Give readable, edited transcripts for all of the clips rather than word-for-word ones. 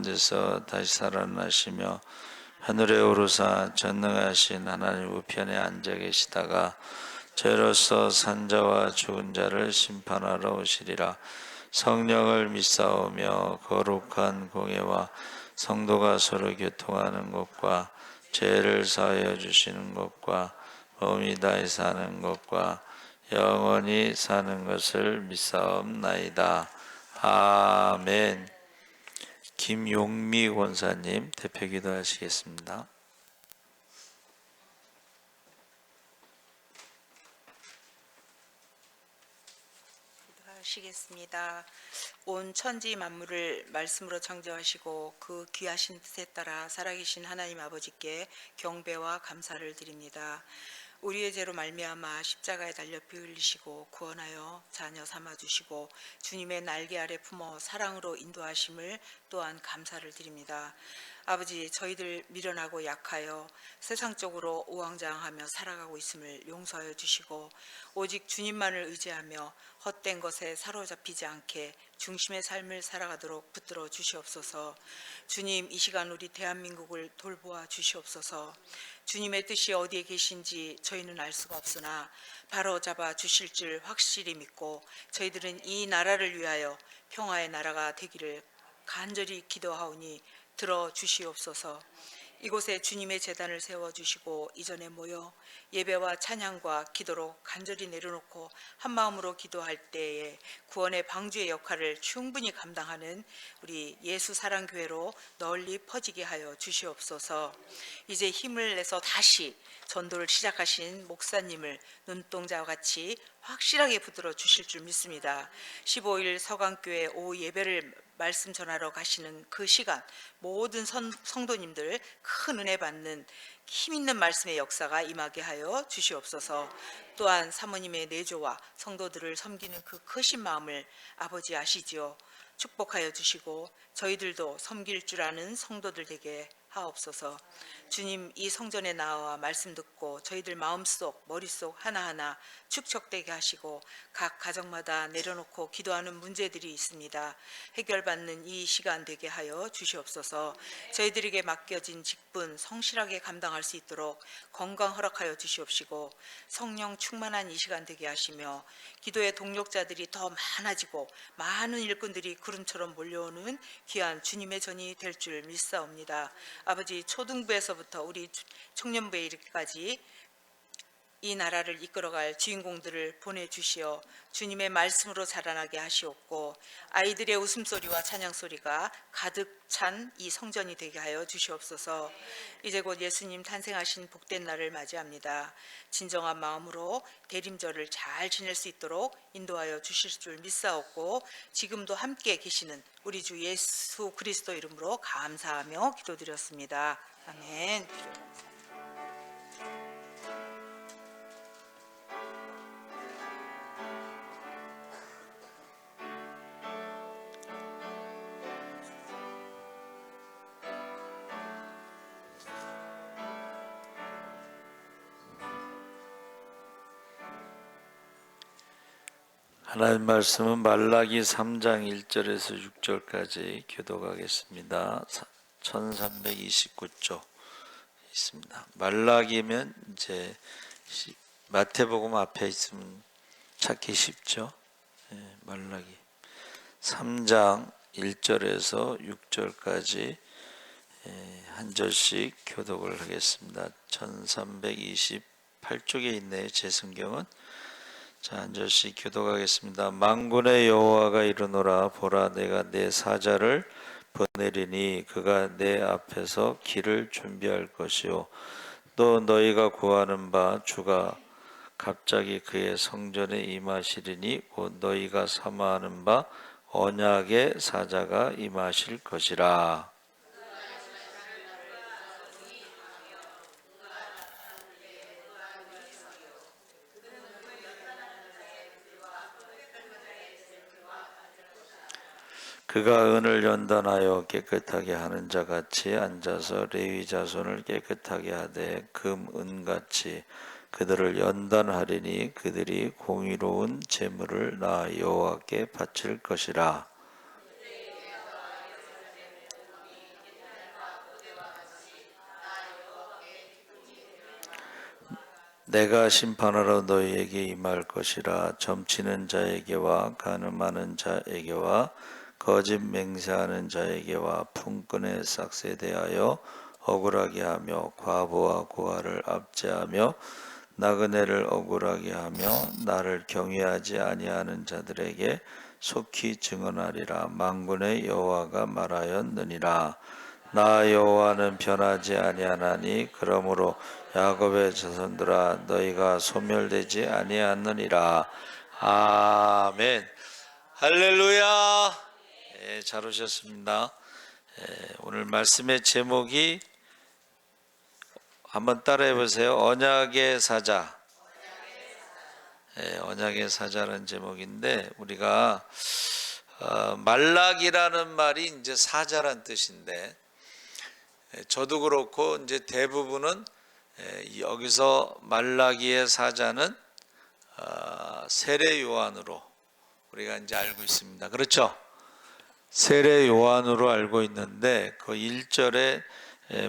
가운데서 다시 살아나시며 하늘에 오르사 전능하신 하나님 우편에 앉아 계시다가 죄로서 산자와 죽은 자를 심판하러 오시리라. 성령을 믿사오며 거룩한 공예와 성도가 서로 교통하는 것과 죄를 사하여 주시는 것과 몸이 다시 사는 것과 영원히 사는 것을 믿사옵나이다. 아멘. 김용미 권사님 대표기도 하시겠습니다. 기도하시겠습니다. 온 천지 만물을 말씀으로 창조하시고 그 귀하신 뜻에 따라 살아계신 하나님 아버지께 경배와 감사를 드립니다. 우리의 죄로 말미암아 십자가에 달려 피 흘리시고 구원하여 자녀 삼아주시고 주님의 날개 아래 품어 사랑으로 인도하심을 또한 감사를 드립니다. 아버지, 저희들 미련하고 약하여 세상적으로 우왕좌왕하며 살아가고 있음을 용서하여 주시고 오직 주님만을 의지하며 헛된 것에 사로잡히지 않게 중심의 삶을 살아가도록 붙들어 주시옵소서. 주님, 이 시간 우리 대한민국을 돌보아 주시옵소서. 주님의 뜻이 어디에 계신지 저희는 알 수가 없으나 바로 잡아 주실 줄 확실히 믿고 저희들은 이 나라를 위하여 평화의 나라가 되기를 간절히 기도하오니 들어주시옵소서. 이곳에 주님의 제단을 세워주시고 이전에 모여 예배와 찬양과 기도로 간절히 내려놓고 한마음으로 기도할 때에 구원의 방주의 역할을 충분히 감당하는 우리 예수사랑교회로 널리 퍼지게 하여 주시옵소서. 이제 힘을 내서 다시 전도를 시작하신 목사님을 눈동자와 같이 확실하게 붙들어 주실 줄 믿습니다. 15일 서강교회 오후 예배를 말씀 전하러 가시는 그 시간 모든 성도님들 큰 은혜 받는 힘있는 말씀의 역사가 임하게 하여 주시옵소서. 또한 사모님의 내조와 성도들을 섬기는 그 크신 마음을 아버지 아시지요. 축복하여 주시고 저희들도 섬길 줄 아는 성도들 되게 하옵소서. 주님, 이 성전에 나와 말씀 듣고 저희들 마음속 머릿속 하나하나 축적되게 하시고 각 가정마다 내려놓고 기도하는 문제들이 있습니다. 해결받는 이 시간 되게 하여 주시옵소서. 저희들에게 맡겨진 직분 성실하게 감당할 수 있도록 건강 허락하여 주시옵시고 성령 충만한 이 시간 되게 하시며 기도의 동력자들이 더 많아지고 많은 일꾼들이 구름처럼 몰려오는 귀한 주님의 전이 될 줄 믿사옵니다. 아버지, 초등부에서부터 우리 청년부에 이르기까지 이 나라를 이끌어갈 주인공들을 보내주시어 주님의 말씀으로 자라나게 하시옵고 아이들의 웃음소리와 찬양소리가 가득 찬 이 성전이 되게 하여 주시옵소서. 이제 곧 예수님 탄생하신 복된 날을 맞이합니다. 진정한 마음으로 대림절을 잘 지낼 수 있도록 인도하여 주실 줄 믿사옵고 지금도 함께 계시는 우리 주 예수 그리스도 이름으로 감사하며 기도드렸습니다. 아멘. 하나님 말씀은 말라기 3장 1절에서 6절까지 교독하겠습니다. 1329쪽 있습니다. 말라기면 이제 마태복음 앞에 있으면 찾기 쉽죠. 말라기 3장 1절에서 6절까지 한 절씩 교독을 하겠습니다. 1328쪽에 있네요. 제 성경은. 자, 한 절씩 교독하겠습니다. 만군의 여호와가 이르노라. 보라, 내가 내 사자를 보내리니 그가 내 앞에서 길을 준비할 것이요 또 너희가 구하는 바 주가 갑자기 그의 성전에 임하시리니 곧 너희가 사모하는 바 언약의 사자가 임하실 것이라. 그가 은을 연단하여 깨끗하게 하는 자 같이 앉아서 레위 자손을 깨끗하게 하되 금 은같이 그들을 연단하리니 그들이 공의로운 제물을 나 여호와께 바칠 것이라. 내가 심판하러 너희에게 임할 것이라. 점치는 자에게와 간음하는 자에게와 거짓 맹세하는 자에게와 품꾼의 싹스에 대하여 억울하게 하며 과부와 고아를 압제하며 나그네를 억울하게 하며 나를 경외하지 아니하는 자들에게 속히 증언하리라. 만군의 여호와가 말하였느니라. 나 여호와는 변하지 아니하나니 그러므로 야곱의 자손들아 너희가 소멸되지 아니하느니라. 아멘. 할렐루야. 잘 오셨습니다. 오늘 말씀의 제목이 한번 따라해 보세요. 언약의 사자. 언약의 사자라는 제목인데, 우리가 말락이라는 말이 이제 사자란 뜻인데, 저도 그렇고 이제 대부분은 여기서 말라기의 사자는 세례 요한으로 우리가 이제 알고 있습니다. 그렇죠? 세례 요한으로 알고 있는데 그 1절에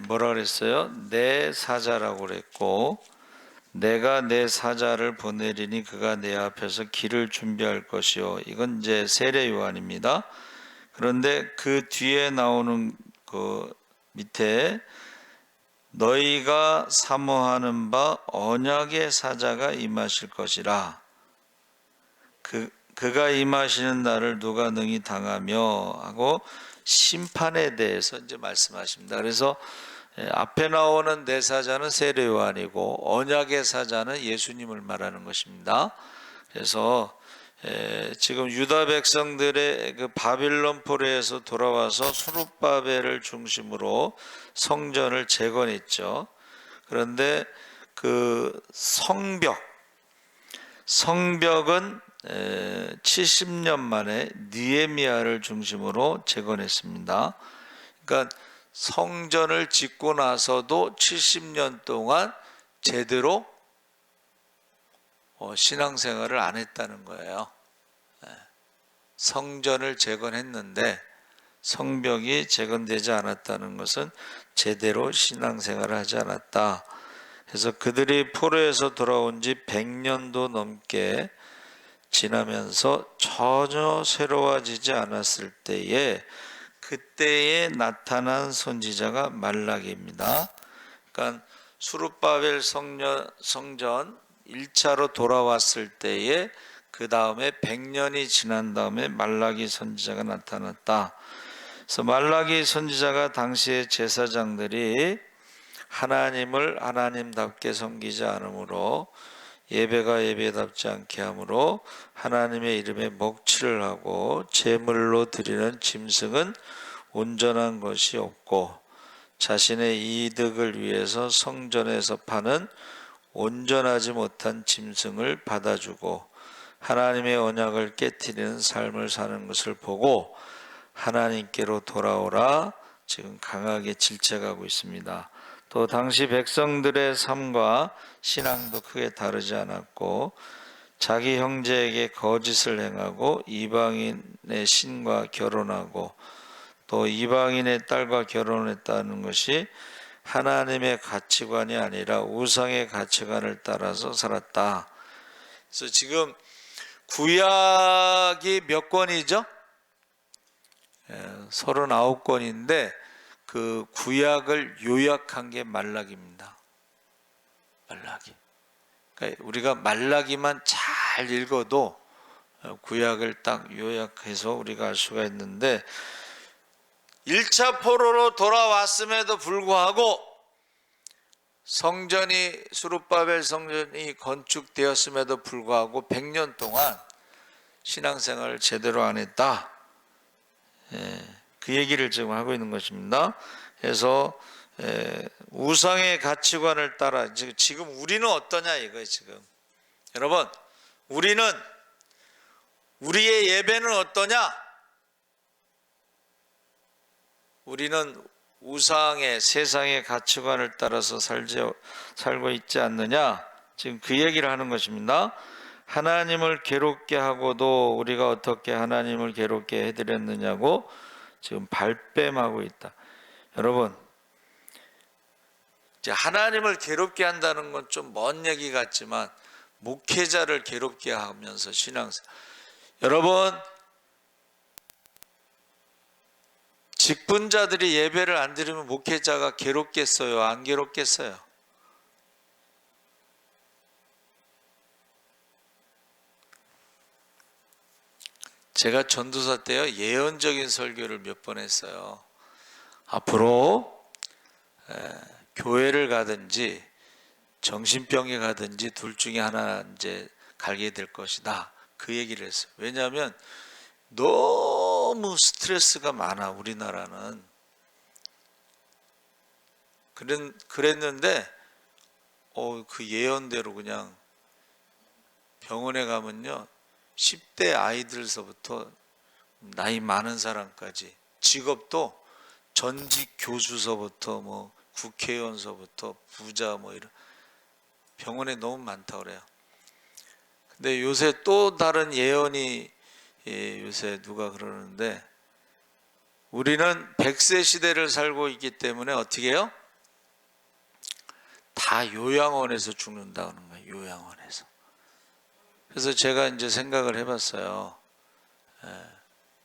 뭐라 그랬어요? 내 사자라고 그랬고, 내가 내 사자를 보내리니 그가 내 앞에서 길을 준비할 것이요. 이건 이제 세례 요한입니다. 그런데 그 뒤에 나오는 그 밑에 너희가 사모하는 바 언약의 사자가 임하실 것이라. 그가 임하시는 날을 누가 능히 당하며 하고 심판에 대해서 이제 말씀하십니다. 그래서 앞에 나오는 내 사자는 세례 요한이고 언약의 사자는 예수님을 말하는 것입니다. 그래서 지금 유다 백성들의 그 바빌론 포로에서 돌아와서 수룹바벨을 중심으로 성전을 재건했죠. 그런데 그 성벽은 70년 만에 느헤미야를 중심으로 재건했습니다. 그러니까 성전을 짓고 나서도 70년 동안 제대로 신앙생활을 안 했다는 거예요. 성전을 재건했는데 성벽이 재건되지 않았다는 것은 제대로 신앙생활을 하지 않았다. 그래서 그들이 포로에서 돌아온 지 100년도 넘게 지나면서 전혀 새로워지지 않았을 때에 그때에 나타난 선지자가 말라기입니다. 그러니까 수룹바벨 성전 1차로 돌아왔을 때에 그 다음에 100년이 지난 다음에 말라기 선지자가 나타났다. 그래서 말라기 선지자가 당시의 제사장들이 하나님을 하나님답게 섬기지 않으므로 예배가 예배답지 않게 하므로 하나님의 이름에 먹칠을 하고 제물로 드리는 짐승은 온전한 것이 없고 자신의 이득을 위해서 성전에서 파는 온전하지 못한 짐승을 받아주고 하나님의 언약을 깨트리는 삶을 사는 것을 보고 하나님께로 돌아오라 지금 강하게 질책하고 있습니다. 또 당시 백성들의 삶과 신앙도 크게 다르지 않았고 자기 형제에게 거짓을 행하고 이방인의 신과 결혼하고 또 이방인의 딸과 결혼했다는 것이 하나님의 가치관이 아니라 우상의 가치관을 따라서 살았다. 그래서 지금 구약이 몇 권이죠? 39권인데 그 구약을 요약한 게 말라기입니다. 말라기. 그러니까 우리가 말라기만 잘 읽어도 구약을 딱 요약해서 우리가 알 수가 있는데 1차 포로로 돌아왔음에도 불구하고 수룹바벨 성전이 건축되었음에도 불구하고 100년 동안 신앙생활을 제대로 안 했다. 그 얘기를 지금 하고 있는 것입니다. 그래서 우상의 가치관을 따라 지금 우리는 어떠냐 이거예요. 지금 여러분 우리의 예배는 어떠냐? 우리는 우상의 세상의 가치관을 따라서 살고 있지 않느냐? 지금 그 얘기를 하는 것입니다. 하나님을 괴롭게 하고도 우리가 어떻게 하나님을 괴롭게 해드렸느냐고 지금 발뺌하고 있다. 여러분 이제 하나님을 괴롭게 한다는 건 좀 먼 얘기 같지만 목회자를 괴롭게 하면서 신앙생활, 여러분 직분자들이 예배를 안 드리면 목회자가 괴롭겠어요? 안 괴롭겠어요? 제가 전도사 때요 예언적인 설교를 몇 번 했어요. 앞으로 교회를 가든지 정신병에 가든지 둘 중에 하나 이제 가게 될 것이다. 그 얘기를 했어요. 왜냐하면 너무 스트레스가 많아 우리나라는. 그랬는데 그 예언대로 그냥 병원에 가면요 10대 아이들서부터 나이 많은 사람까지, 직업도 전직 교수서부터 뭐 국회의원서부터 부자 뭐 이런 병원에 너무 많다 그래요. 근데 요새 또 다른 예언이 요새 누가 그러는데 우리는 100세 시대를 살고 있기 때문에 어떻게 해요? 다 요양원에서 죽는다는 거예요. 요양원에서. 그래서 제가 이제 생각을 해봤어요.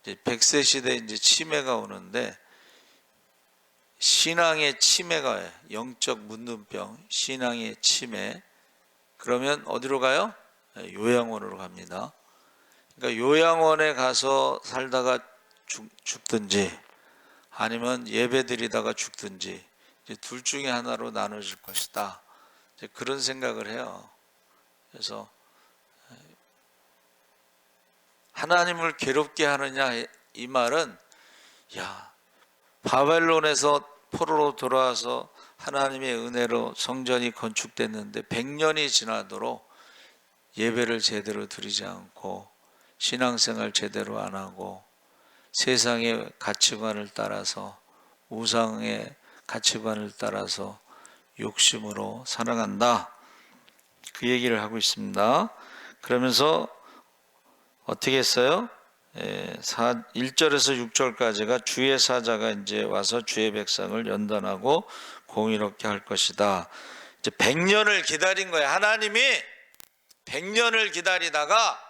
이제 100세 시대 이제 치매가 오는데 신앙의 치매가 와요. 영적 문둥병, 신앙의 치매. 그러면 어디로 가요? 요양원으로 갑니다. 그러니까 요양원에 가서 살다가 죽든지 아니면 예배 드리다가 죽든지 이제 둘 중에 하나로 나눠질 것이다. 이제 그런 생각을 해요. 그래서 하나님을 괴롭게 하느냐 이 말은 바벨론에서 포로로 돌아와서 하나님의 은혜로 성전이 건축됐는데 100년이 지나도록 예배를 제대로 드리지 않고 신앙생활 제대로 안 하고 세상의 가치관을 따라서 우상의 가치관을 따라서 욕심으로 살아간다. 그 얘기를 하고 있습니다. 그러면서 어떻게 했어요? 1절에서 6절까지가 주의 사자가 이제 와서 주의 백성을 연단하고 공의롭게 할 것이다. 이제 100년을 기다린 거예요. 하나님이 100년을 기다리다가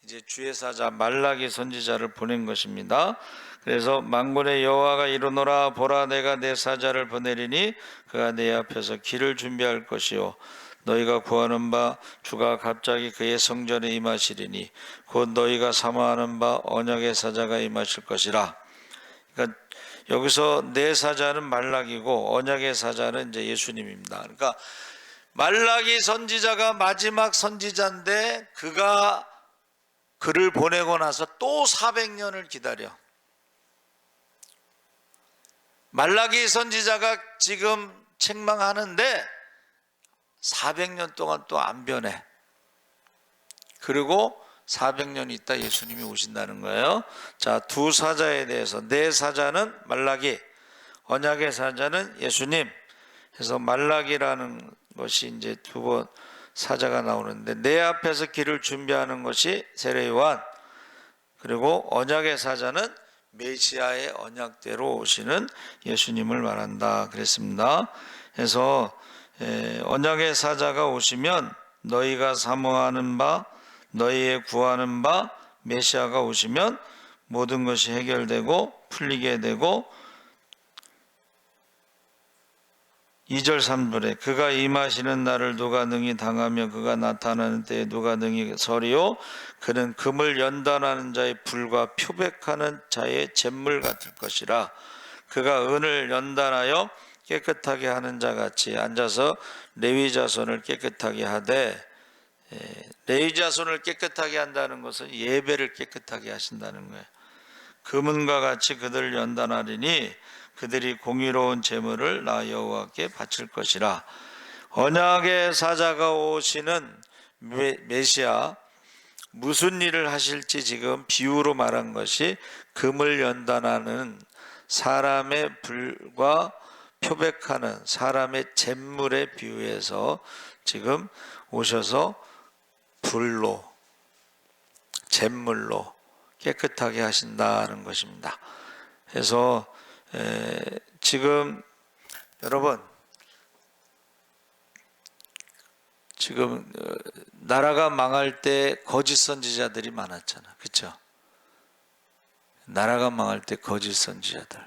이제 주의 사자 말라기 선지자를 보낸 것입니다. 그래서 만군의 여호와가 이르노라 보라 내가 내 사자를 보내리니 그가 내 앞에서 길을 준비할 것이요 너희가 구하는 바 주가 갑자기 그의 성전에 임하시리니 곧 너희가 사모하는 바 언약의 사자가 임하실 것이라. 그러니까 여기서 내 사자는 말라기고 언약의 사자는 이제 예수님입니다. 그러니까 말라기 선지자가 마지막 선지자인데 그를 보내고 나서 또 400년을 기다려. 말라기 선지자가 지금 책망하는데 400년 동안 또 안 변해. 그리고 400년 있다 예수님이 오신다는 거예요. 자, 두 사자에 대해서 내 사자는 말라기, 언약의 사자는 예수님. 그래서 말라기라는 것이 이제 두 번 사자가 나오는데 내 앞에서 길을 준비하는 것이 세례 요한. 그리고 언약의 사자는 메시아의 언약대로 오시는 예수님을 말한다 그랬습니다. 그래서 언약의 사자가 오시면 너희가 사모하는 바 너희의 구하는 바 메시아가 오시면 모든 것이 해결되고 풀리게 되고 2절 3절에 그가 임하시는 날을 누가 능히 당하며 그가 나타나는 때에 누가 능히 서리요 그는 금을 연단하는 자의 불과 표백하는 자의 잿물 같을 것이라. 그가 은을 연단하여 깨끗하게 하는 자 같이 앉아서 레위 자손을 깨끗하게 하되, 레위 자손을 깨끗하게 한다는 것은 예배를 깨끗하게 하신다는 거예요. 금은과 같이 그들을 연단하리니 그들이 공의로운 제물을 나 여호와께 바칠 것이라. 언약의 사자가 오시는 메시아 무슨 일을 하실지 지금 비유로 말한 것이 금을 연단하는 사람의 불과 표백하는 사람의 잿물에 비유해서 지금 오셔서 불로 잿물로 깨끗하게 하신다는 것입니다. 그래서 지금 여러분 지금 나라가 망할 때 거짓 선지자들이 많았잖아. 그렇죠? 나라가 망할 때 거짓 선지자들.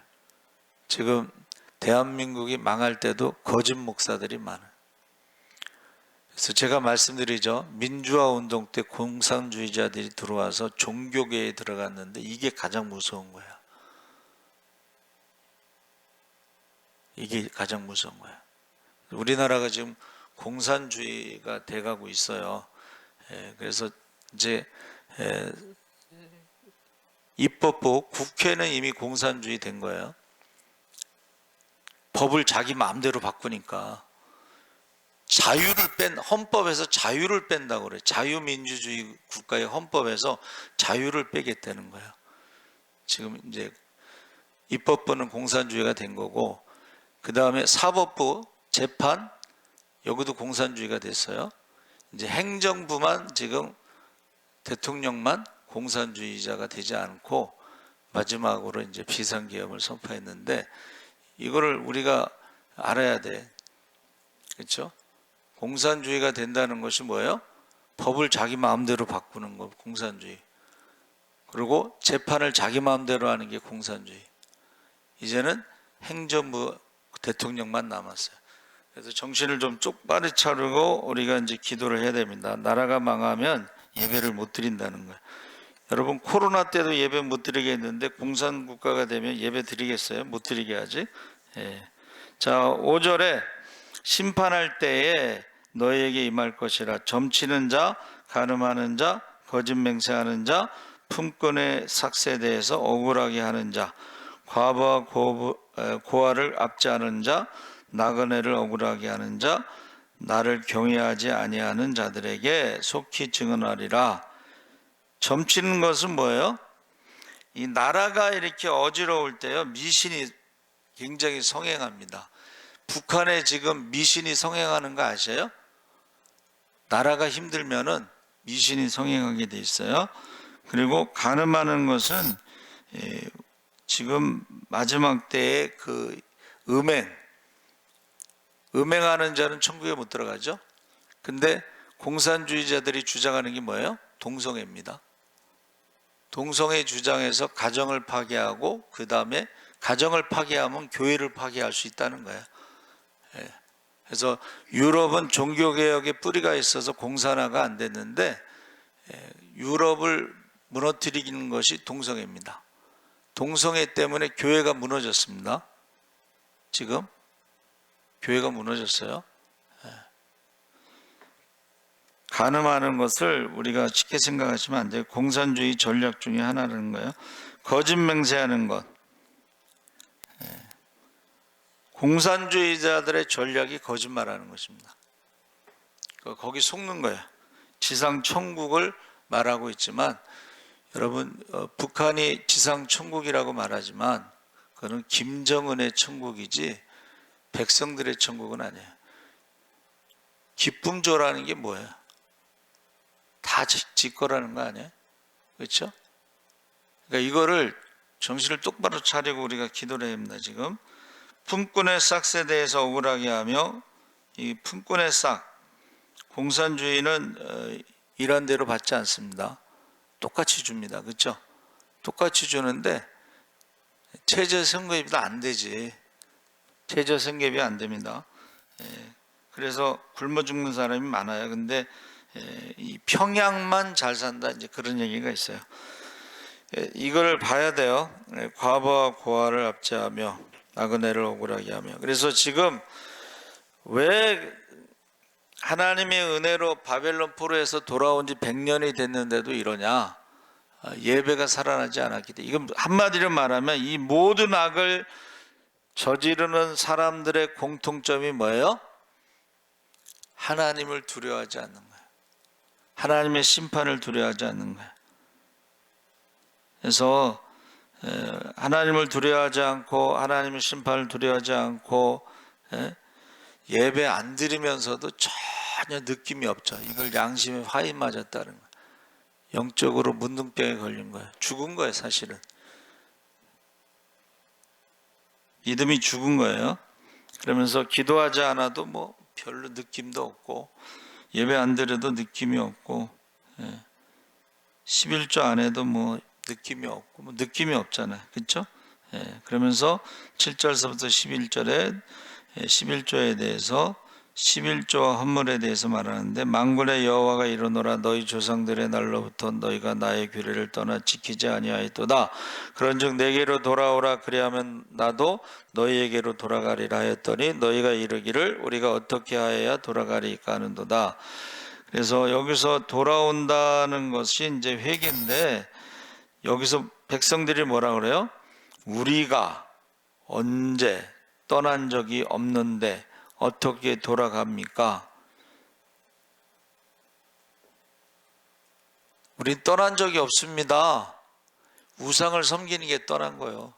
지금 대한민국이 망할 때도 거짓 목사들이 많아요. 그래서 제가 말씀드리죠. 민주화 운동 때 공산주의자들이 들어와서 종교계에 들어갔는데 이게 가장 무서운 거야. 이게 가장 무서운 거야. 우리나라가 지금 공산주의가 돼가고 있어요. 그래서 이제 입법부 국회는 이미 공산주의 된 거예요. 법을 자기 마음대로 바꾸니까 자유를 헌법에서 자유를 뺀다고 그래. 자유민주주의 국가의 헌법에서 자유를 빼겠다는 거야. 지금 이제 입법부는 공산주의가 된 거고, 그 다음에 사법부, 재판, 여기도 공산주의가 됐어요. 이제 행정부만 지금 대통령만 공산주의자가 되지 않고 마지막으로 이제 비상계엄을 선포했는데, 이거를 우리가 알아야 돼. 그렇죠? 공산주의가 된다는 것이 뭐예요? 법을 자기 마음대로 바꾸는 거, 공산주의. 그리고 재판을 자기 마음대로 하는 게 공산주의. 이제는 행정부 대통령만 남았어요. 그래서 정신을 좀 똑바로 차리고 우리가 이제 기도를 해야 됩니다. 나라가 망하면 예배를 못 드린다는 거예요. 여러분, 코로나 때도 예배 못 드리게 했는데 공산국가가 되면 예배 드리겠어요? 못 드리게 하지. 자, 5절에 심판할 때에 너희에게 임할 것이라. 점치는 자, 간음하는 자, 거짓 맹세하는 자, 품꾼의 삭세에 대해서 억울하게 하는 자, 과부와 고아를 압제하는 자, 나그네를 억울하게 하는 자, 나를 경외하지 아니하는 자들에게 속히 증언하리라. 점치는 것은 뭐예요? 이 나라가 이렇게 어지러울 때요, 미신이 굉장히 성행합니다. 북한에 지금 미신이 성행하는 거 아세요? 나라가 힘들면은 미신이 성행하게 돼 있어요. 그리고 간음하는 것은 지금 마지막 때에 그 음행하는 자는 천국에 못 들어가죠. 근데 공산주의자들이 주장하는 게 뭐예요? 동성애입니다. 동성애 주장해서 가정을 파괴하고, 그 다음에 가정을 파괴하면 교회를 파괴할 수 있다는 거예요. 그래서 유럽은 종교개혁에 뿌리가 있어서 공산화가 안 됐는데, 유럽을 무너뜨리는 것이 동성애입니다. 동성애 때문에 교회가 무너졌습니다. 지금 교회가 무너졌어요. 간음하는 것을 우리가 쉽게 생각하시면 안 돼요. 공산주의 전략 중에 하나라는 거예요. 거짓 맹세하는 것. 공산주의자들의 전략이 거짓말하는 것입니다. 거기 속는 거예요. 지상 천국을 말하고 있지만, 여러분, 북한이 지상 천국이라고 말하지만 그거는 김정은의 천국이지 백성들의 천국은 아니에요. 기쁨조라는 게 뭐예요? 다 지 거라는 거 아니에요? 그렇죠? 그러니까 이거를 정신을 똑바로 차리고 우리가 기도를 해야 합니다. 지금 품꾼의 싹에 대해서 억울하게 하며, 이 품꾼의 싹, 공산주의는 일한 대로 받지 않습니다. 똑같이 줍니다. 그렇죠? 똑같이 주는데 최저생계비도 안 되지. 최저생계비 안 됩니다. 그래서 굶어 죽는 사람이 많아요. 근데 이 평양만 잘 산다, 이제 그런 얘기가 있어요. 이걸 봐야 돼요. 과부와 고아를 압제하며 나그네를 억울하게 하며. 그래서 지금 왜 하나님의 은혜로 바벨론 포로에서 돌아온 지 100년이 됐는데도 이러냐? 예배가 살아나지 않았기 때문에. 이건 한마디로 말하면 이 모든 악을 저지르는 사람들의 공통점이 뭐예요? 하나님을 두려워하지 않는 거예요. 하나님의 심판을 두려워하지 않는 거예요. 그래서 하나님을 두려워하지 않고, 하나님의 심판을 두려워하지 않고, 예배 안 드리면서도 전혀 느낌이 없죠. 이걸 양심에 화인 맞았다는 거예요. 영적으로 문둥병에 걸린 거예요. 죽은 거예요, 사실은. 믿음이 죽은 거예요. 그러면서 기도하지 않아도 뭐 별로 느낌도 없고, 예배 안 드려도 느낌이 없고 11조 안 해도 뭐 느낌이 없고 뭐 느낌이 없잖아요. 그렇죠? 그러면서 7절서부터 11절에 11조에 대해서 11조와 헌물에 대해서 말하는데 만군의 여호와가 이르노라 너희 조상들의 날로부터 너희가 나의 규례를 떠나 지키지 아니하였도다. 그런즉 내게로 돌아오라 그리하면 나도 너희에게로 돌아가리라 하였더니 너희가 이르기를 우리가 어떻게 하여야 돌아가리까 하는도다. 그래서 여기서 돌아온다는 것이 이제 회개인데 여기서 백성들이 뭐라 그래요? 우리가 언제 떠난 적이 없는데 어떻게 돌아갑니까? 우리 떠난 적이 없습니다. 우상을 섬기는 게 떠난 거예요.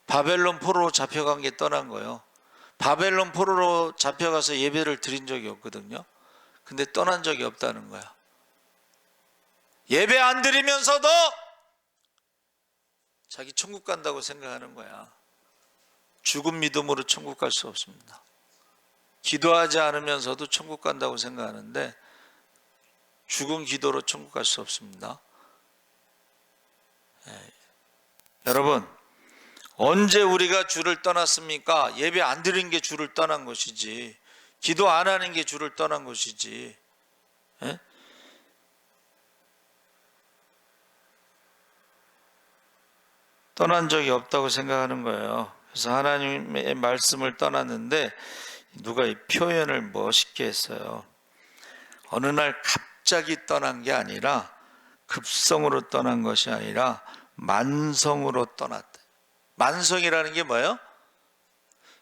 바벨론 포로로 잡혀간 게 떠난 거예요. 바벨론 포로로 잡혀가서 예배를 드린 적이 없거든요. 근데 떠난 적이 없다는 거야. 예배 안 드리면서도 자기 천국 간다고 생각하는 거야. 죽은 믿음으로 천국 갈 수 없습니다. 기도하지 않으면서도 천국 간다고 생각하는데 죽은 기도로 천국 갈 수 없습니다. 여러분, 언제 우리가 주를 떠났습니까? 예배 안 드린 게 주를 떠난 것이지, 기도 안 하는 게 주를 떠난 것이지. 떠난 적이 없다고 생각하는 거예요. 그래서 하나님의 말씀을 떠났는데 누가 이 표현을 멋있게 했어요. 어느 날 갑자기 떠난 게 아니라 급성으로 떠난 것이 아니라 만성으로 떠났다. 만성이라는 게 뭐예요?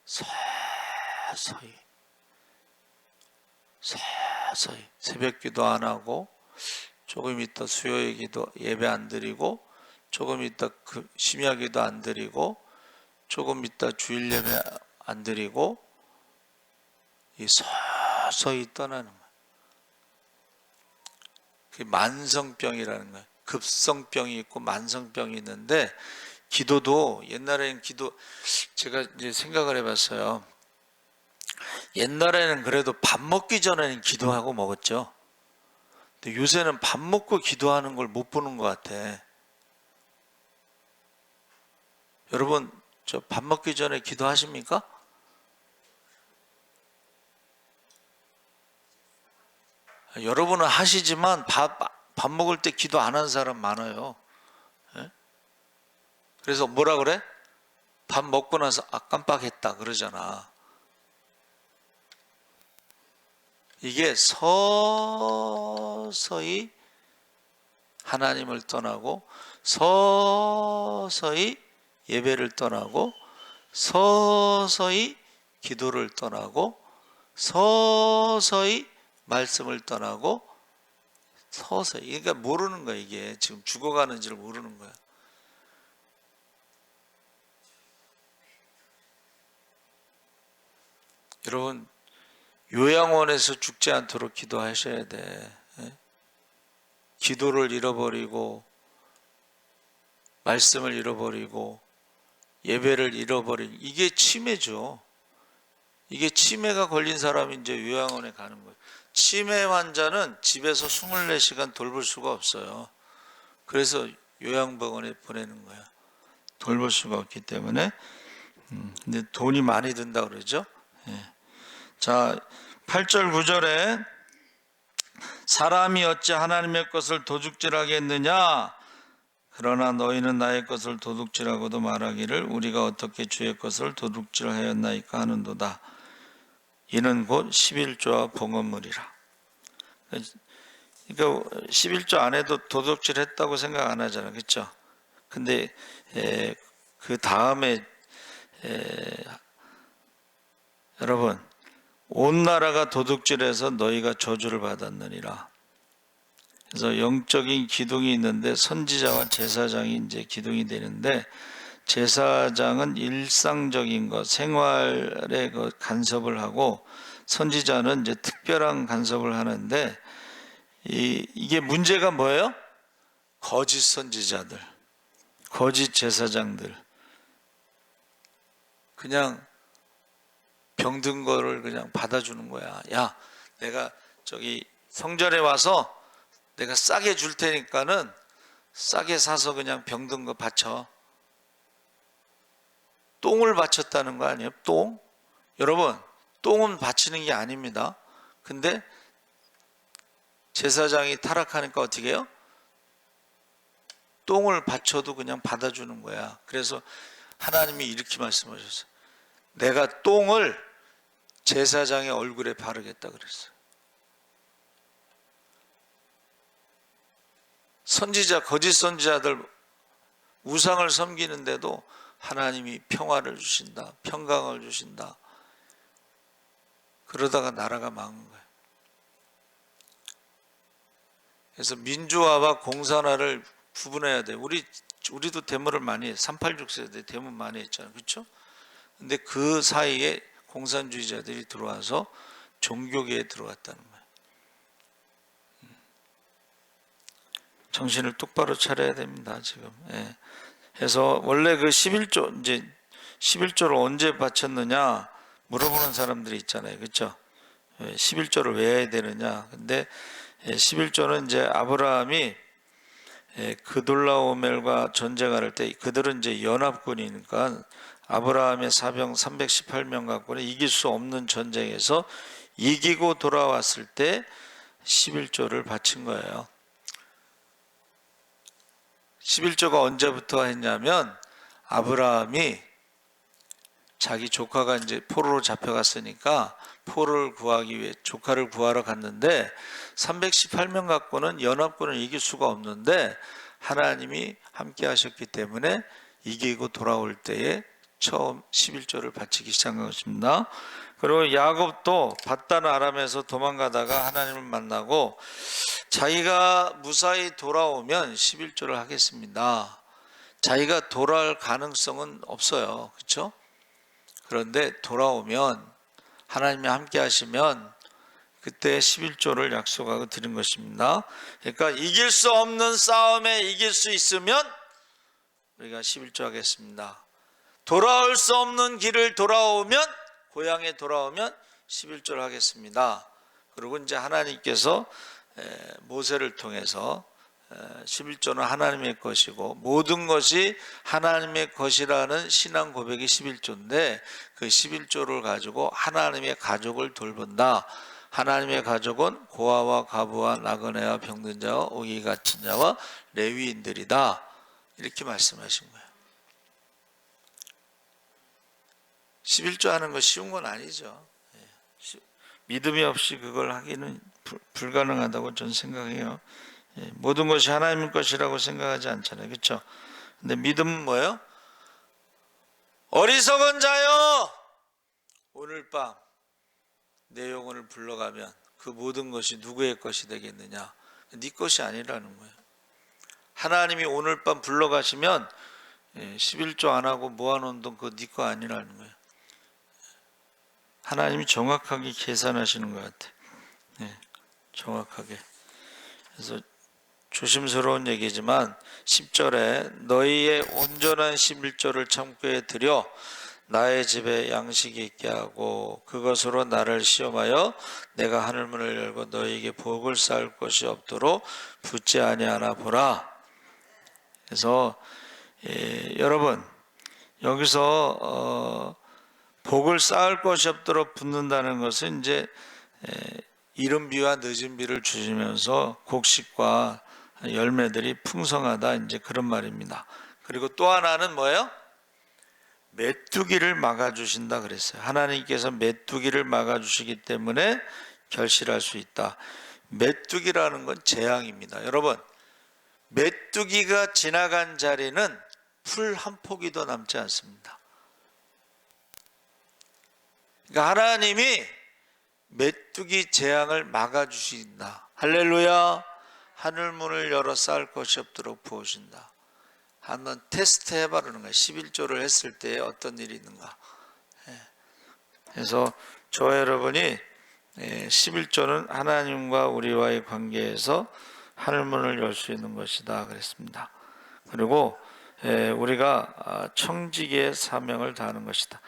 서서히 새벽 기도 안 하고 조금 있다 수요일 기도 예배 안 드리고 조금 있다 심야 기도 안 드리고 조금 있다 주일 예배 안 드리고 이 서서히 떠나는 거예요. 그게 만성병이라는 거예요. 급성병이 있고 만성병이 있는데 기도도 옛날에는 제가 이제 생각을 해봤어요. 옛날에는 그래도 밥 먹기 전에는 기도하고 먹었죠. 근데 요새는 밥 먹고 기도하는 걸 못 보는 것 같아. 여러분, 저 밥 먹기 전에 기도하십니까? 여러분은 하시지만 밥 먹을 때 기도 안 하는 사람 많아요. 그래서 뭐라 그래? 밥 먹고 나서 깜빡했다 그러잖아. 이게 서서히 하나님을 떠나고 서서히 예배를 떠나고 서서히 기도를 떠나고 서서히 말씀을 떠나고 서서히, 그러니까 모르는 거야. 이게 지금 죽어가는지를 모르는 거야. 여러분, 요양원에서 죽지 않도록 기도하셔야 돼. 기도를 잃어버리고 말씀을 잃어버리고 예배를 잃어버린 이게 치매죠. 이게 치매가 걸린 사람이 이제 요양원에 가는 거예요. 치매 환자는 집에서 24시간 돌볼 수가 없어요. 그래서 요양병원에 보내는 거야. 돌볼 수가 없기 때문에. 근데 돈이 많이 든다 그러죠. 자, 8절 9절에 사람이 어찌 하나님의 것을 도둑질하겠느냐? 그러나 너희는 나의 것을 도둑질하고도 말하기를 우리가 어떻게 주의 것을 도둑질하였나이까 하는도다. 이는 곧 11조와 봉헌물이라. 그러니까 11조 안에도 도둑질했다고 생각 안 하잖아요. 그렇죠? 근데 그 다음에 여러분, 온 나라가 도둑질해서 너희가 저주를 받았느니라. 그래서 영적인 기둥이 있는데 선지자와 제사장이 이제 기둥이 되는데, 제사장은 일상적인 것, 생활의 그 간섭을 하고 선지자는 이제 특별한 간섭을 하는데, 이게 문제가 뭐예요? 거짓 선지자들, 거짓 제사장들, 그냥 병든 거를 그냥 받아주는 거야. 야, 내가 저기 성전에 와서 내가 싸게 줄 테니까는 싸게 사서 그냥 병든 거 바쳐. 똥을 바쳤다는 거 아니에요? 똥? 여러분, 똥은 바치는 게 아닙니다. 근데 제사장이 타락하니까 어떻게 해요? 똥을 바쳐도 그냥 받아주는 거야. 그래서 하나님이 이렇게 말씀하셨어요. 내가 똥을 제사장의 얼굴에 바르겠다 그랬어요. 선지자, 거짓 선지자들 우상을 섬기는데도 하나님이 평화를 주신다, 평강을 주신다. 그러다가 나라가 망한 거예요. 그래서 민주화와 공산화를 구분해야 돼. 우리도 데모를 많이 해. 386 세대 데모 많이 했잖아요. 그렇죠? 근데 그 사이에 공산주의자들이 들어와서 종교계에 들어갔다는 거예요. 정신을 똑바로 차려야 됩니다, 지금. 예. 그래서 원래 그 11조, 이제 11조를 언제 바쳤느냐 물어보는 사람들이 있잖아요. 그렇죠? 11조를 왜 해야 되느냐. 근데 11조는 이제 아브라함이 그돌라오멜과 전쟁할 때 그들은 이제 연합군이니까 아브라함의 사병 318명 갖고는 이길 수 없는 전쟁에서 이기고 돌아왔을 때 11조를 바친 거예요. 11조가 언제부터 했냐면 아브라함이 자기 조카가 이제 포로로 잡혀갔으니까 포로를 구하기 위해 조카를 구하러 갔는데 318명 갖고는 연합군을 이길 수가 없는데 하나님이 함께 하셨기 때문에 이기고 돌아올 때에 처음 11조를 바치기 시작한 것입니다. 그리고 야곱도 밧단 아람에서 도망가다가 하나님을 만나고 자기가 무사히 돌아오면 11조를 하겠습니다. 자기가 돌아올 가능성은 없어요. 그렇죠? 그런데 돌아오면 하나님이 함께 하시면 그때 11조를 약속하고 드린 것입니다. 그러니까 이길 수 없는 싸움에 이길 수 있으면 우리가 11조 하겠습니다. 돌아올 수 없는 길을 돌아오면 고향에 돌아오면 11조를 하겠습니다. 그리고 이제 하나님께서 모세를 통해서 11조는 하나님의 것이고 모든 것이 하나님의 것이라는 신앙 고백이 11조인데 그 11조를 가지고 하나님의 가족을 돌본다. 하나님의 가족은 고아와 가부와 나그네와 병든 자와 오기 같은 자와 레위인들이다. 이렇게 말씀하신 거예요. 11조 하는 거 쉬운 건 아니죠. 믿음이 없이 그걸 하기는 불가능하다고 저는 생각해요. 모든 것이 하나님 것이라고 생각하지 않잖아요. 그렇죠? 근데 믿음은 뭐예요? 어리석은 자여 오늘 밤 내 영혼을 불러가면 그 모든 것이 누구의 것이 되겠느냐? 네 것이 아니라는 거예요. 하나님이 오늘 밤 불러가시면 11조 안 하고 모아놓은 돈 그거 네 거 아니라는 거예요. 하나님이 정확하게 계산하시는 것 같아요. 정확하게. 그래서 조심스러운 얘기지만 10절에 너희의 온전한 11조를 창고에 들여 나의 집에 양식이 있게 하고 그것으로 나를 시험하여 내가 하늘문을 열고 너희에게 복을 쌓을 것이 없도록 붙지 아니하나 보라. 그래서 여러분 여기서 복을 쌓을 것이 없도록 붙는다는 것은 이제 이른 비와 늦은 비를 주시면서 곡식과 열매들이 풍성하다 이제 그런 말입니다. 그리고 또 하나는 뭐예요? 메뚜기를 막아주신다 그랬어요. 하나님께서 메뚜기를 막아주시기 때문에 결실할 수 있다. 메뚜기라는 건 재앙입니다. 여러분 메뚜기가 지나간 자리는 풀 한 포기도 남지 않습니다. 그러니까 하나님이 메뚜기 재앙을 막아주신다. 할렐루야. 하늘문을 열어 쌓을 것이 없도록 부으신다. 한번 테스트 해봐라는 거예요. 11조를 했을 때 어떤 일이 있는가. 그래서 저와 여러분이 11조는 하나님과 우리와의 관계에서 하늘문을 열 수 있는 것이다 그랬습니다. 그리고 우리가 청지기의 사명을 다하는 것이다.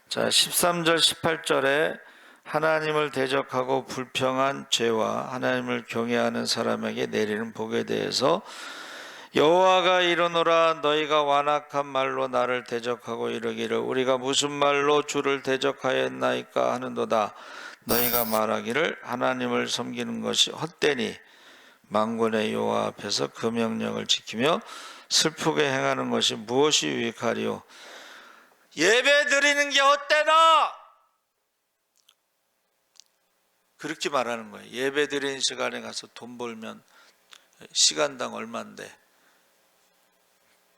자, 13절 18절에 하나님을 대적하고 불평한 죄와 하나님을 경외하는 사람에게 내리는 복에 대해서 여호와가 이르노라 너희가 완악한 말로 나를 대적하고 이르기를 우리가 무슨 말로 주를 대적하였나이까 하는도다. 너희가 말하기를 하나님을 섬기는 것이 헛되니 만군의 여호와 앞에서 그 명령을 지키며 슬프게 행하는 것이 무엇이 유익하리요. 예배 드리는 게 헛되나? 그렇게 말하는 거예요. 예배 드리는 시간에 가서 돈 벌면 시간당 얼마인데,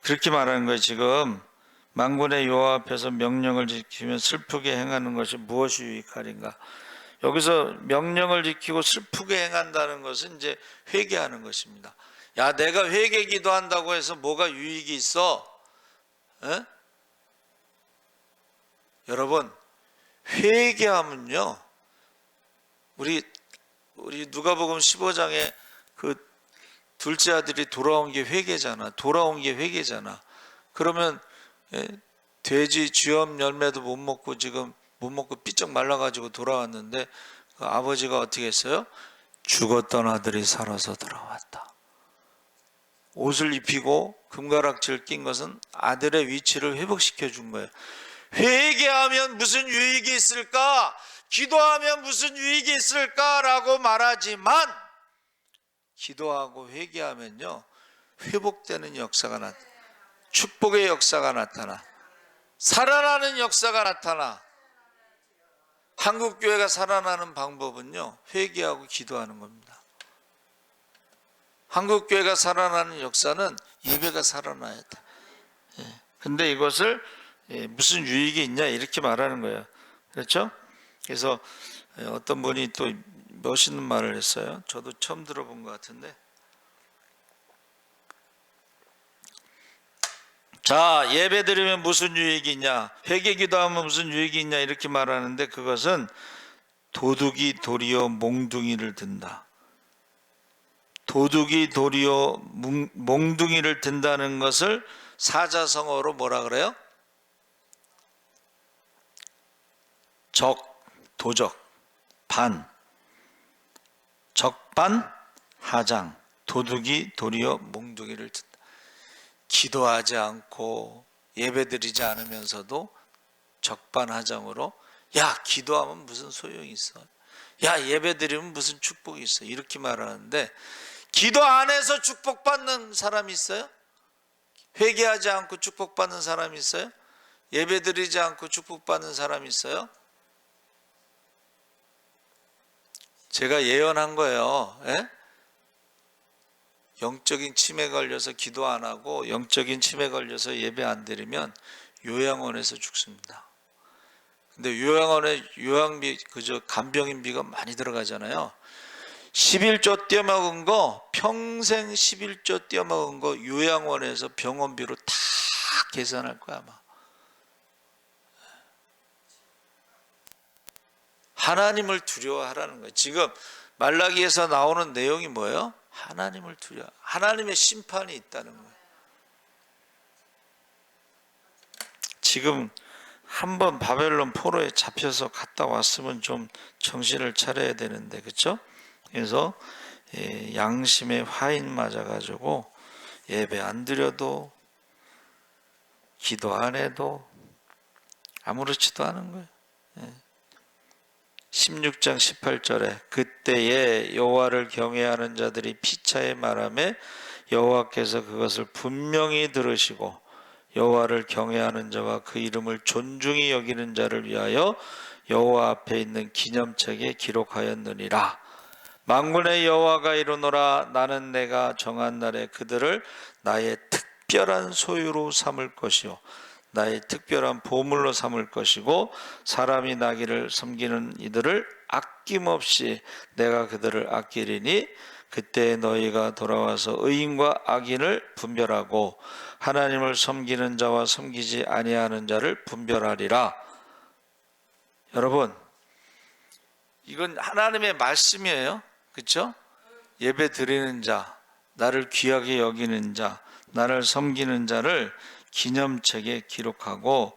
그렇게 말하는 거예요. 지금 만군의 여호와 앞에서 명령을 지키며 슬프게 행하는 것이 무엇이 유익하린가. 여기서 명령을 지키고 슬프게 행한다는 것은 이제 회개하는 것입니다. 야, 내가 회개 기도한다고 해서 뭐가 유익이 있어? 에? 여러분, 회개하면요, 우리 누가복음 15장에 그 둘째 아들이 돌아온 게 회개잖아. 그러면 돼지 쥐염 열매도 못 먹고 지금 못 먹고 삐쩍 말라가지고 돌아왔는데 그 아버지가 어떻게 했어요? 죽었던 아들이 살아서 돌아왔다. 옷을 입히고 금가락지를 낀 것은 아들의 위치를 회복시켜 준 거예요. 회개하면 무슨 유익이 있을까? 기도하면 무슨 유익이 있을까라고 말하지만 기도하고 회개하면요 회복되는 역사가 나타나, 축복의 역사가 나타나, 살아나는 역사가 나타나. 한국교회가 살아나는 방법은요 회개하고 기도하는 겁니다. 한국교회가 살아나는 역사는 예배가 살아나야 돼. 근데 이것을 무슨 유익이 있냐 이렇게 말하는 거예요. 그렇죠? 그래서 어떤 분이 또 멋있는 말을 했어요. 저도 처음 들어본 것 같은데, 자, 예배 드리면 무슨 유익이 있냐, 회개 기도하면 무슨 유익이 있냐 이렇게 말하는데 그것은 도둑이 도리어 몽둥이를 든다. 도둑이 도리어 몽둥이를 든다는 것을 사자성어로 뭐라 그래요? 도적, 반, 적반, 하장, 도둑이 도리어 몽둥이를 든다. 기도하지 않고 예배드리지 않으면서도 적반하장으로 야, 기도하면 무슨 소용이 있어, 야, 예배드리면 무슨 축복이 있어, 이렇게 말하는데 기도 안 해서 축복받는 사람이 있어요? 회개하지 않고 축복받는 사람이 있어요? 예배드리지 않고 축복받는 사람이 있어요? 제가 예언한 거예요. 영적인 치매 걸려서 기도 안 하고 영적인 치매 걸려서 예배 안 드리면 요양원에서 죽습니다. 근데 요양원에 요양비 그저 간병인비가 많이 들어가잖아요. 11조 떼먹은 거, 평생 11조 떼먹은 거 요양원에서 병원비로 다 계산할 거야 아마. 하나님을 두려워하라는 거예요. 지금 말라기에서 나오는 내용이 뭐예요? 하나님을 두려워, 하나님의 심판이 있다는 거예요. 지금 한번 바벨론 포로에 잡혀서 갔다 왔으면 좀 정신을 차려야 되는데, 그렇죠? 그래서 양심에 화인 맞아가지고 예배 안 드려도 기도 안 해도 아무렇지도 않은 거예요. 16장 18절에 그때에 여호와를 경외하는 자들이 피차에 말하며 여호와께서 그것을 분명히 들으시고 여호와를 경외하는 자와 그 이름을 존중히 여기는 자를 위하여 여호와 앞에 있는 기념책에 기록하였느니라. 만군의 여호와가 이르노라 나는 내가 정한 날에 그들을 나의 특별한 소유로 삼을 것이요 나의 특별한 보물로 삼을 것이고 사람이 나기를 섬기는 이들을 아낌없이 내가 그들을 아끼리니 그때 너희가 돌아와서 의인과 악인을 분별하고 하나님을 섬기는 자와 섬기지 아니하는 자를 분별하리라. 여러분, 이건 하나님의 말씀이에요. 그렇죠? 예배 드리는 자, 나를 귀하게 여기는 자, 나를 섬기는 자를 기념책에 기록하고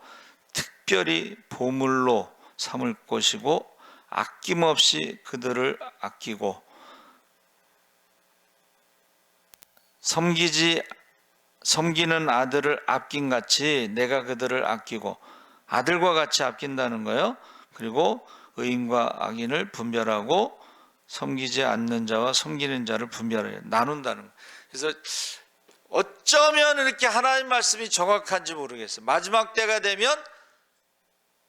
특별히 보물로 삼을 것이고 아낌없이 그들을 아끼고 섬기는 아들을 아낀 같이 내가 그들을 아끼고, 아들과 같이 아낀다는 거예요. 그리고 의인과 악인을 분별하고 섬기지 않는 자와 섬기는 자를 분별해 나눈다는 거예요. 그래서 어쩌면 이렇게 하나님 말씀이 정확한지 모르겠어요. 마지막 때가 되면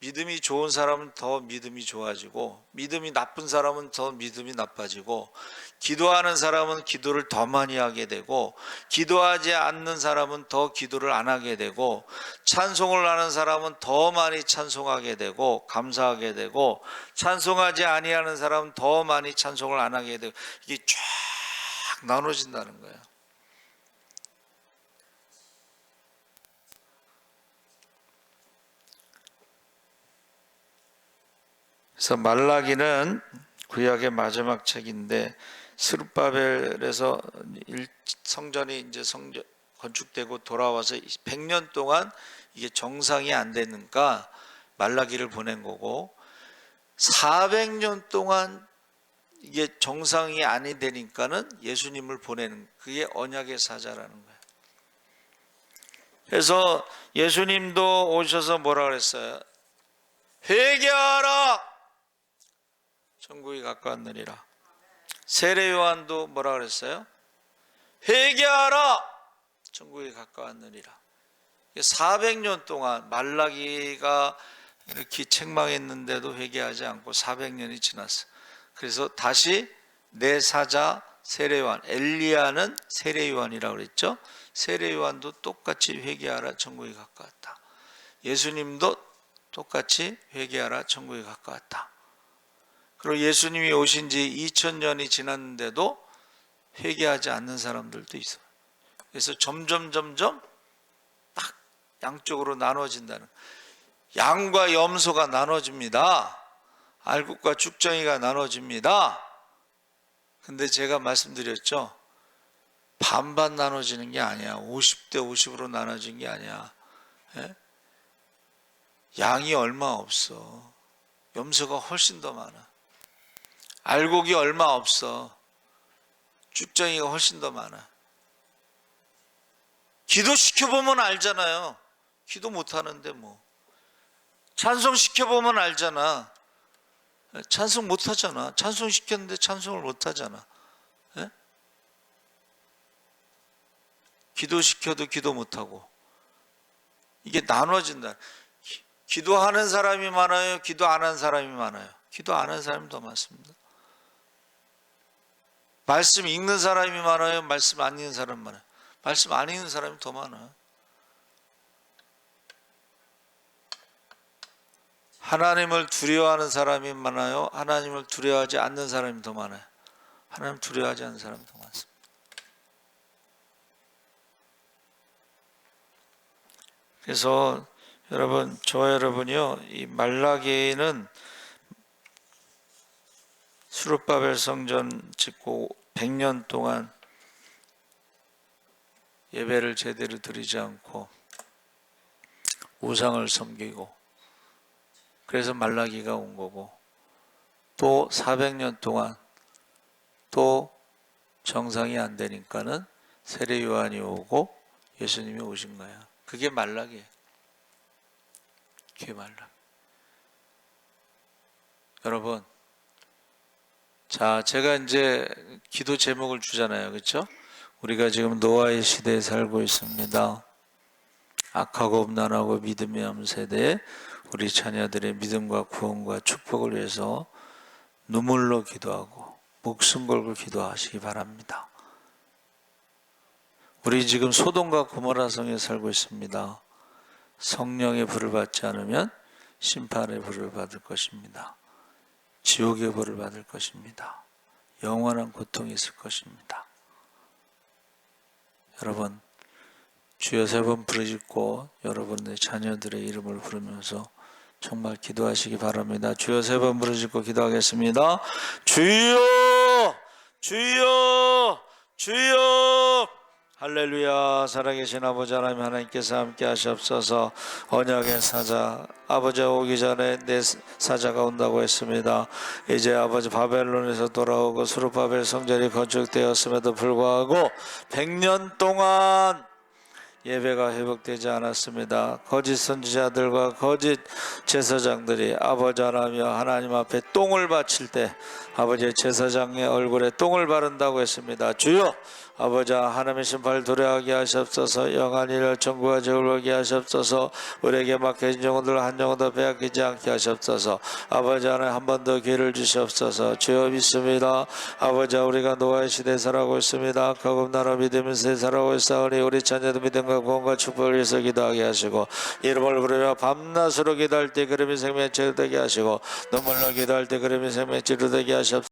믿음이 좋은 사람은 더 믿음이 좋아지고, 믿음이 나쁜 사람은 더 믿음이 나빠지고, 기도하는 사람은 기도를 더 많이 하게 되고, 기도하지 않는 사람은 더 기도를 안 하게 되고, 찬송을 하는 사람은 더 많이 찬송하게 되고 감사하게 되고, 찬송하지 아니하는 사람은 더 많이 찬송을 안 하게 되고, 이게 쫙 나눠진다는 거예요. 그래서 말라기는 구약의 마지막 책인데, 스룹바벨에서 성전이 이제 건축되고 돌아와서 100년 동안 이게 정상이 안 되니까 말라기를 보낸 거고, 400년 동안 이게 정상이 아니 되니까는 예수님을 보내는, 그게 언약의 사자라는 거예요. 그래서 예수님도 오셔서 뭐라 그랬어요? 회개하라, 천국이 가까웠느니라. 세례 요한도 뭐라 그랬어요? 회개하라, 천국이 가까웠느니라. 400년 동안 말라기가 이렇게 책망했는데도 회개하지 않고 400년이 지났어. 그래서 다시 내 사자 세례 요한, 엘리야는 세례 요한이라고 그랬죠. 세례 요한도 똑같이 회개하라, 천국이 가까웠다. 예수님도 똑같이 회개하라, 천국이 가까웠다. 그리고 예수님이 오신 지 2000년이 지났는데도 회개하지 않는 사람들도 있어요. 그래서 점점 딱 양쪽으로 나눠진다는, 양과 염소가 나눠집니다. 알곡과 쭉정이가 나눠집니다. 근데 제가 말씀드렸죠, 반반 나눠지는 게 아니야. 50대 50으로 나눠진 게 아니야. 예? 양이 얼마 없어. 염소가 훨씬 더 많아. 알곡이 얼마 없어. 쭉정이가 훨씬 더 많아. 기도 시켜보면 알잖아요. 기도 못하는데 뭐. 찬송 시켜보면 알잖아. 찬송 못하잖아. 찬송 시켰는데 찬송을 못하잖아. 예? 기도 시켜도 기도 못하고. 이게 나눠진다. 기도하는 사람이 많아요? 기도 안 하는 사람이 많아요? 기도 안 하는 사람이 더 많습니다. 말씀 읽는 사람이 많아요? 말씀 안 읽는 사람이 많아요? 말씀 안 읽는 사람이 더 많아요. 하나님을 두려워하는 사람이 많아요? 하나님을 두려워하지 않는 사람이 더 많아요? 하나님 두려워하지 않는 사람이 더 많습니다. 그래서 여러분, 저와 여러분이요, 이 말라기는 수룹바벨 성전 짓고 100년 동안 예배를 제대로 드리지 않고 우상을 섬기고, 그래서 말라기가 온 거고, 또 400년 동안 또 정상이 안 되니까는 세례 요한이 오고 예수님이 오신 거야. 그게 말라기예요. 그게 말라기. 여러분, 자, 제가 이제 기도 제목을 주잖아요. 그렇죠? 우리가 지금 노아의 시대에 살고 있습니다. 악하고 음란하고 믿음이 없는 세대에 우리 자녀들의 믿음과 구원과 축복을 위해서 눈물로 기도하고 목숨 걸고 기도하시기 바랍니다. 우리 지금 소돔과 고모라 성에 살고 있습니다. 성령의 불을 받지 않으면 심판의 불을 받을 것입니다. 지옥의 벌을 받을 것입니다. 영원한 고통이 있을 것입니다. 여러분, 주여 3번 부르짖고 여러분의 자녀들의 이름을 부르면서 정말 기도하시기 바랍니다. 주여 3번 부르짖고 기도하겠습니다. 주여, 주여, 주여. 할렐루야. 살아계신 아버지 하나님, 하나님께서 함께 하시옵소서. 언약의 사자 아버지 오기 전에 내 사자가 온다고 했습니다. 이제 아버지 바벨론에서 돌아오고 수르바벨 성전이 건축되었음에도 불구하고 100년 동안 예배가 회복되지 않았습니다. 거짓 선지자들과 거짓 제사장들이 아버지 하나님 앞에 똥을 바칠 때 아버지의 제사장의 얼굴에 똥을 바른다고 했습니다. 주여 아버지 하나님의 신발 도래하게 하시옵소서. 영한 일을 정부가 제울하게 하시옵소서. 우리에게 맡겨진 영혼들 한 영혼도 빼앗기지 않게 하시옵소서. 아버지 하나님 한 번 더 기회를 주시옵소서. 주여 믿습니다. 아버지 우리가 노아의 시대에 살아가고 있습니다. 거듭나라 믿음의 세대에 살아가고 있사오니 우리 자녀도 믿음과 구원과 축복을 위해서 기도하게 하시고 이름을 부르며 밤낮으로 기도할 때 그름이 생명의 치료되게 하시고 눈물로 기도할 때 그름이 생명의 치료되게 하시옵소서.